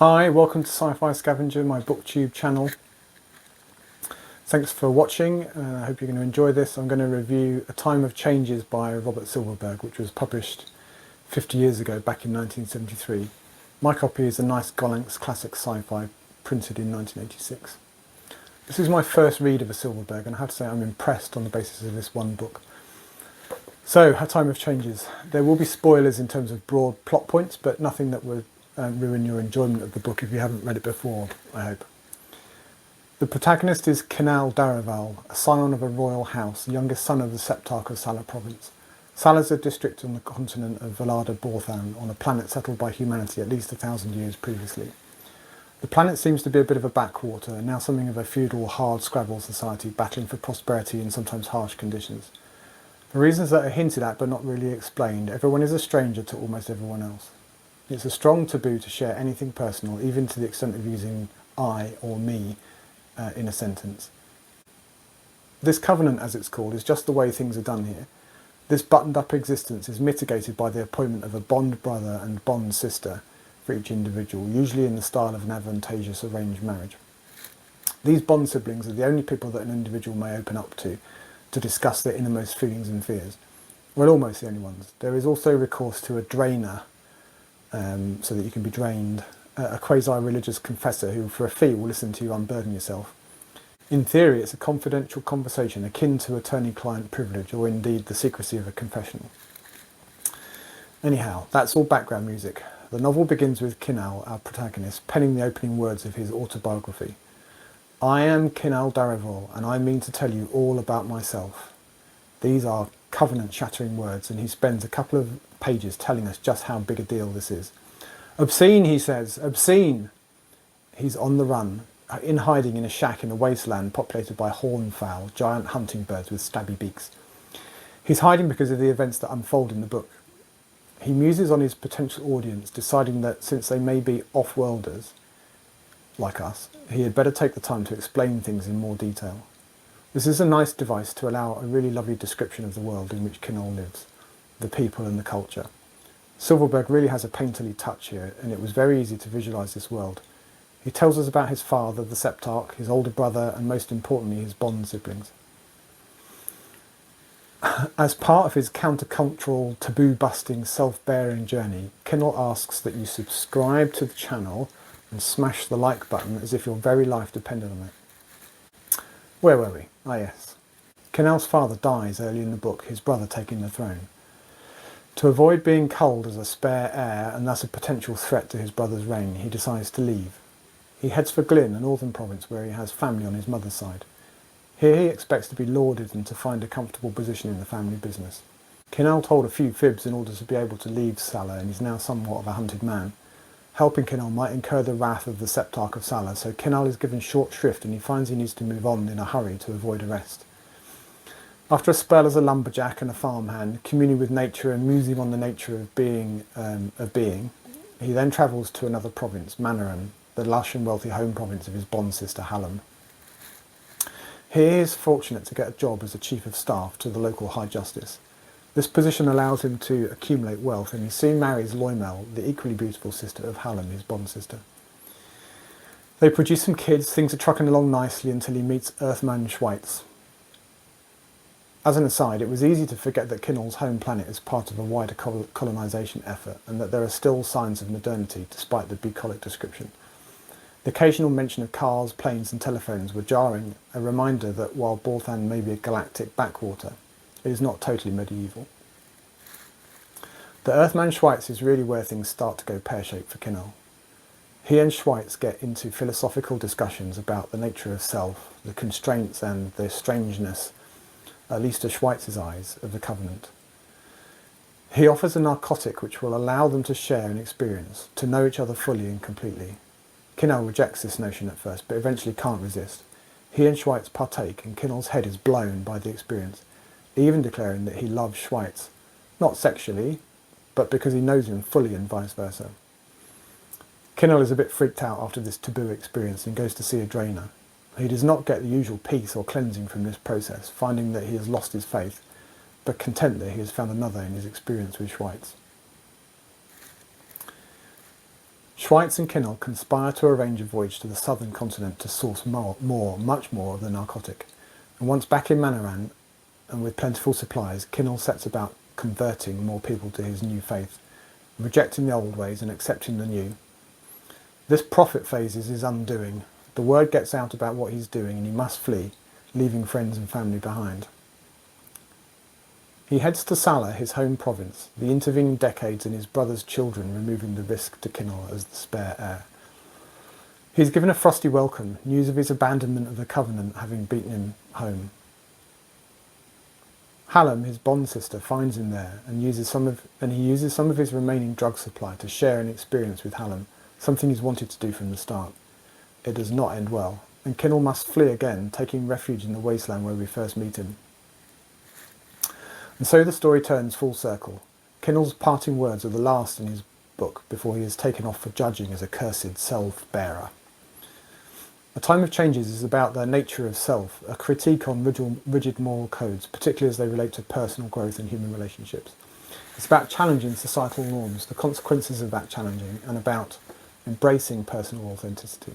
Hi, welcome to Sci-Fi Scavenger, my booktube channel. Thanks for watching. I hope you're going to enjoy this. I'm going to review A Time of Changes by Robert Silverberg, which was published 50 years ago, back in 1973. My copy is a nice Gollancz classic sci-fi printed in 1986. This is my first read of a Silverberg, and I have to say I'm impressed on the basis of this one book. So, A Time of Changes. There will be spoilers in terms of broad plot points, but nothing that would ruin your enjoyment of the book if you haven't read it before, I hope. The protagonist is Canal, a scion of a royal house, the youngest son of the Septarch of Sala province. Sala is a district on the continent of Valada Borthan, on a planet settled by humanity at least 1,000 years previously. The planet seems to be a bit of a backwater, and now something of a feudal, hard-scrabble society battling for prosperity in sometimes harsh conditions. For reasons that are hinted at but not really explained, everyone is a stranger to almost everyone else. It's a strong taboo to share anything personal, even to the extent of using I or me in a sentence. This covenant, as it's called, is just the way things are done here. This buttoned-up existence is mitigated by the appointment of a bond brother and bond sister for each individual, usually in the style of an advantageous arranged marriage. These bond siblings are the only people that an individual may open up to discuss their innermost feelings and fears. Well, almost the only ones. There is also recourse to a drainer, so that you can be drained, a quasi-religious confessor who for a fee will listen to you unburden yourself. In theory, it's a confidential conversation akin to attorney-client privilege, or indeed the secrecy of a confessional. Anyhow, that's all background music. The novel begins with Canal, our protagonist, penning the opening words of his autobiography. I am Canal Darevol, and I mean to tell you all about myself. These are covenant-shattering words, and he spends a couple of pages telling us just how big a deal this is. Obscene, he says, obscene! He's on the run, in hiding in a shack in a wasteland populated by hornfowl, giant hunting birds with stabby beaks. He's hiding because of the events that unfold in the book. He muses on his potential audience, deciding that since they may be off-worlders, like us, he had better take the time to explain things in more detail. This is a nice device to allow a really lovely description of the world in which Canal lives, the people and the culture. Silverberg really has a painterly touch here, and it was very easy to visualise this world. He tells us about his father, the Septarch, his older brother, and most importantly, his bond siblings. As part of his countercultural, taboo-busting, self-bearing journey, Canal asks that you subscribe to the channel and smash the like button as if your very life depended on it. Where were we? Ah yes. Canal's father dies early in the book, his brother taking the throne. To avoid being culled as a spare heir and thus a potential threat to his brother's reign, he decides to leave. He heads for Glyn, a northern province where he has family on his mother's side. Here he expects to be lauded and to find a comfortable position in the family business. Canal told a few fibs in order to be able to leave Sala, and is now somewhat of a hunted man. Helping Canal might incur the wrath of the Septarch of Sala, so Canal is given short shrift and he finds he needs to move on in a hurry to avoid arrest. After a spell as a lumberjack and a farmhand, communing with nature and musing on the nature of being, he then travels to another province, Manoran, the lush and wealthy home province of his bond sister Hallam. Here he is fortunate to get a job as a chief of staff to the local High Justice. This position allows him to accumulate wealth, and he soon marries Loimel, the equally beautiful sister of Hallam, his bond sister. They produce some kids, things are trucking along nicely until he meets Earthman Schweitz. As an aside, it was easy to forget that Canal's home planet is part of a wider colonisation effort, and that there are still signs of modernity despite the bucolic description. The occasional mention of cars, planes and telephones were jarring, a reminder that while Borthan may be a galactic backwater, it is not totally medieval. The Earthman Schweitz is really where things start to go pear-shaped for Canal. He and Schweitz get into philosophical discussions about the nature of self, the constraints and the strangeness, at least to Schweitz's eyes, of the covenant. He offers a narcotic which will allow them to share an experience, to know each other fully and completely. Canal rejects this notion at first, but eventually can't resist. He and Schweitz partake, and Canal's head is blown by the experience, even declaring that he loves Schweitz, not sexually, but because he knows him fully and vice versa. Canal is a bit freaked out after this taboo experience and goes to see a drainer. He does not get the usual peace or cleansing from this process, finding that he has lost his faith, but content that he has found another in his experience with Schweitz. Schweitz and Canal conspire to arrange a voyage to the southern continent to source much more of the narcotic. And once back in Manaran, and with plentiful supplies, Canal sets about converting more people to his new faith, rejecting the old ways and accepting the new. This prophet phase is his undoing. The word gets out about what he's doing and he must flee, leaving friends and family behind. He heads to Sala, his home province, the intervening decades and his brother's children removing the risk to Canal as the spare heir. He is given a frosty welcome, news of his abandonment of the Covenant having beaten him home. Hallam, his bond sister, finds him there and he uses some of his remaining drug supply to share an experience with Hallam, something he's wanted to do from the start. It does not end well, and Canal must flee again, taking refuge in the wasteland where we first meet him. And so the story turns full circle. Canal's parting words are the last in his book before he is taken off for judging as a cursed self-bearer. A Time of Changes is about the nature of self, a critique on rigid moral codes, particularly as they relate to personal growth and human relationships. It's about challenging societal norms, the consequences of that challenging, and about embracing personal authenticity.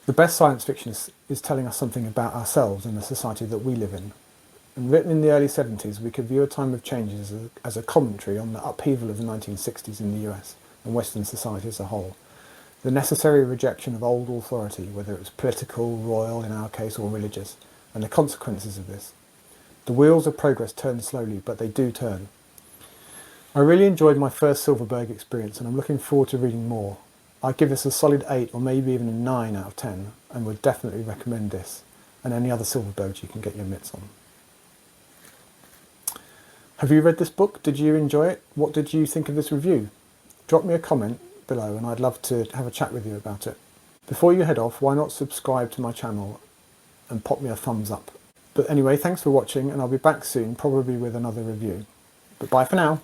The best science fiction is telling us something about ourselves and the society that we live in. And written in the early 70s, we could view A Time of Changes as a commentary on the upheaval of the 1960s in the US and Western society as a whole. The necessary rejection of old authority, whether it was political, royal in our case, or religious, and the consequences of this. The wheels of progress turn slowly, but they do turn. I really enjoyed my first Silverberg experience and I'm looking forward to reading more. I'd give this a solid 8 or maybe even a 9 out of 10 and would definitely recommend this and any other Silverbergs you can get your mitts on. Have you read this book? Did you enjoy it? What did you think of this review? Drop me a comment below and I'd love to have a chat with you about it. Before you head off, why not subscribe to my channel and pop me a thumbs up. But anyway, thanks for watching and I'll be back soon, probably with another review. But bye for now.